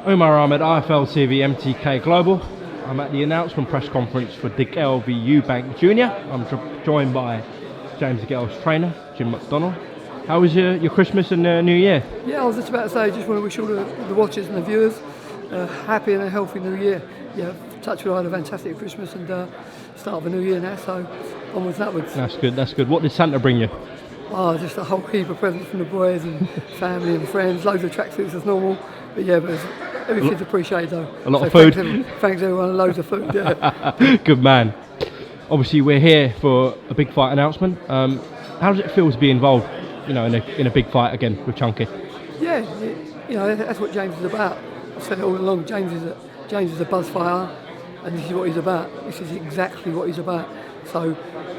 Umar Ahmed, IFL TV MTK Global. I'm at the announcement press conference for DeGale v EUBANK JNR. I'm joined by James DeGale's trainer, Jim McDonnell. How was your Christmas and New Year? Yeah, I was just about to say, I just want to wish all the watchers and the viewers a happy and a healthy New Year. Yeah, touch wood, I had a fantastic Christmas and start of a new year now, so onwards and upwards. That's good. What did Santa bring you? Oh, just a whole heap of presents from the boys and family and friends, loads of tracksuits as normal. But yeah, everything's appreciated though. A lot of food. Thanks everyone, loads of food. Yeah. Good man. Obviously, we're here for a big fight announcement. How does it feel to be involved, in a big fight again with Chunky? Yeah, that's what James is about. I've said it all along. James is a buzz fighter, and this is what he's about. This is exactly what he's about. So,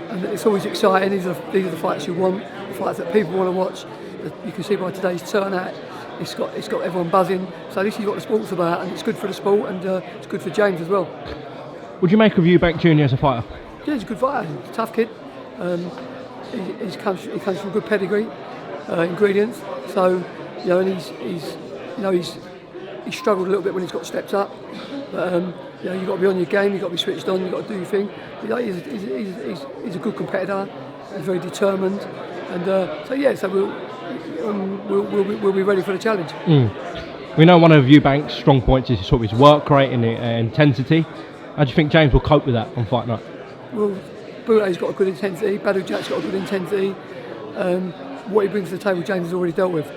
and it's always exciting. These are the fights you want, the fights that people want to watch. You can see by today's turnout, it's got everyone buzzing. So this is what the sport's about, and it's good for the sport, and it's good for James as well. Would you make of EUBANK JNR as a fighter? Yeah, he's a good fighter. He's a tough kid. He comes from good pedigree, ingredients. So he's struggled a little bit when he's got stepped up. But you've got to be on your game. You've got to be switched on. You've got to do your thing. But, he's a good competitor. He's very determined, and so we'll be ready for the challenge. We know one of EUBANK's strong points is sort of his work rate and intensity. How do you think James will cope with that on fight night? Well, Boulay's got a good intensity. Badou Jack's got a good intensity. What he brings to the table, James has already dealt with.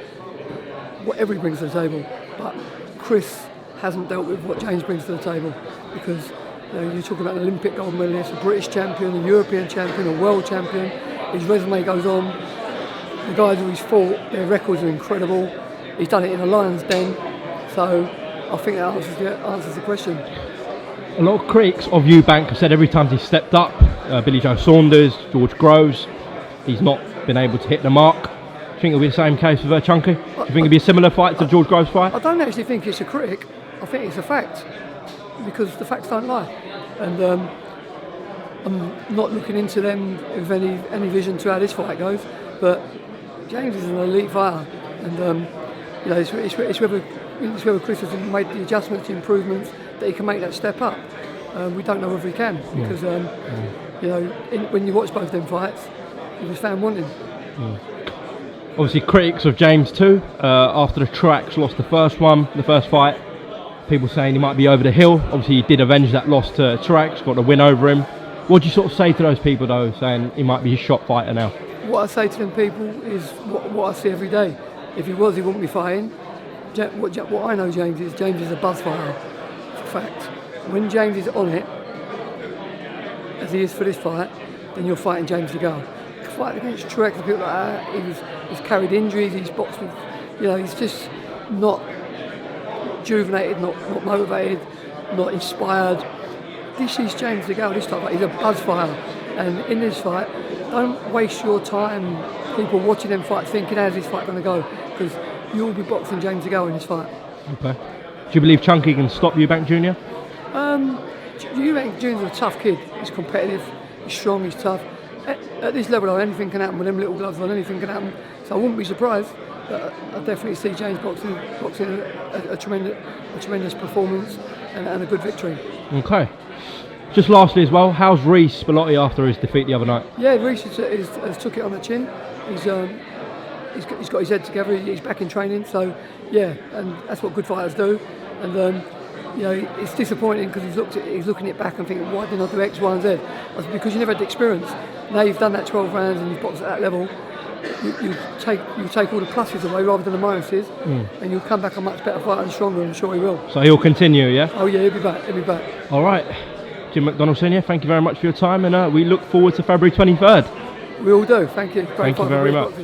Whatever he brings to the table, but Chris hasn't dealt with what James brings to the table, because you're talking about an Olympic gold medalist, a British champion, a European champion, a world champion. His resume goes on. The guys who he's fought, their records are incredible. He's done it in a lion's den, so I think that answers the question. A lot of critics of EUBANK have said every time he's stepped up, Billy Joe Saunders, George Groves, he's not been able to hit the mark. Do you think it'll be the same case with Chunky? Do you think it'll be a similar fight to George Groves' fight? I don't actually think it's a critic. I think it's a fact, because the facts don't lie. And I'm not looking into them with any vision to how this fight goes. But James is an elite fighter, and it's whether Chris has made the adjustments, the improvements that he can make that step up. We don't know whether he can, because when you watch both them fights, he was found wanting. Obviously, critics of James too. After the Truax lost the first fight, people saying he might be over the hill. Obviously, he did avenge that loss to Truax, got a win over him. What do you sort of say to those people though, saying he might be a shot fighter now? What I say to them people is what I see every day. If he was, he wouldn't be fighting. What I know James is a buzz fighter. It's a fact. When James is on it, as he is for this fight, then you're fighting James DeGale. Fight against Truex and people like that, he's carried injuries, he's boxed with, he's just not rejuvenated, not motivated, not inspired. This is James DeGale, this type of fight. He's a buzz fighter. And in this fight, don't waste your time, people watching them fights, thinking how's this fight going to go, because you'll be boxing James DeGale in this fight. Okay. Do you believe Chunky can stop EUBANK JNR? EUBANK JNR is a tough kid. He's competitive, he's strong, he's tough. At this level, anything can happen with them little gloves on. Anything can happen. So I wouldn't be surprised. But I definitely see James boxing a tremendous performance and a good victory. Okay. Just lastly as well, how's Reece Bellotti after his defeat the other night? Yeah, Reece has took it on the chin. He's got his head together. He's back in training. So yeah, and that's what good fighters do. And it's disappointing because he's looking it back and thinking, why didn't I do X, Y, and Z? That's because you never had the experience. Now you've done that 12 rounds and you've boxed at that level. You take all the pluses away rather than the minuses, and you'll come back a much better fighter and stronger. I'm sure he will. So he'll continue, yeah? Oh yeah, he'll be back. All right, Jim McDonnell Senior, thank you very much for your time, and we look forward to February 23rd. We all do. Thank you. Thank you very much.